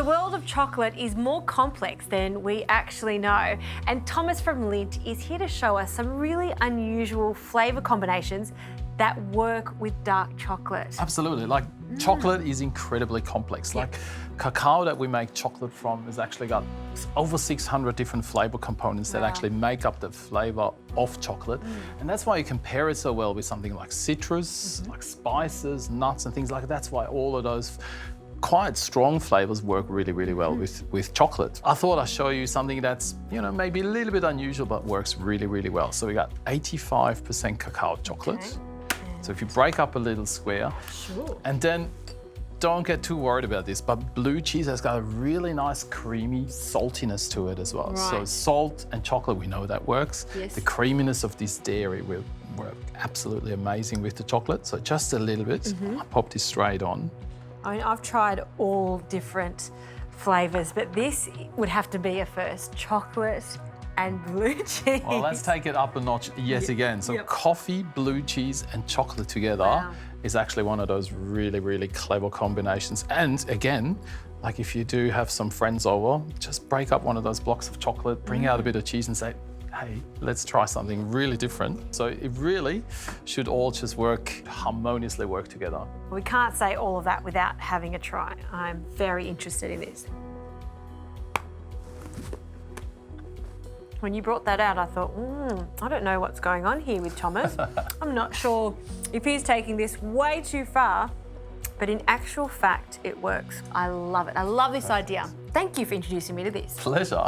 The world of chocolate is more complex than we actually know, and Thomas from Lindt is here to show us some really unusual flavour combinations that work with dark chocolate. Absolutely. Like, chocolate is incredibly complex. Like, cacao that we make chocolate from has actually got over 600 different flavour components that actually make up the flavour of chocolate. And that's why you compare it so well with something like citrus, like spices, nuts and things like that. That's why all of those quite strong flavours work really, really well with chocolate. I thought I'd show you something that's, you know, maybe a little bit unusual, but works really, really well. So we got 85% cacao chocolate. Okay. So if you break up a little square, and then don't get too worried about this, but blue cheese has got a really nice creamy saltiness to it as well. Right. So salt and chocolate, we know that works. Yes. The creaminess of this dairy will work absolutely amazing with the chocolate. So just a little bit, I pop this straight on. I mean, I've tried all different flavours, but this would have to be a first. Chocolate and blue cheese. Well, let's take it up a notch yet again. So coffee, blue cheese and chocolate together is actually one of those really, really clever combinations. And again, like if you do have some friends over, just break up one of those blocks of chocolate, bring out a bit of cheese and say, hey, let's try something really different. So it really should all just harmoniously work together. We can't say all of that without having a try. I'm very interested in this. When you brought that out, I thought, I don't know what's going on here with Thomas. I'm not sure if he's taking this way too far, but in actual fact, it works. I love it. I love this idea. Thank you for introducing me to this. Pleasure.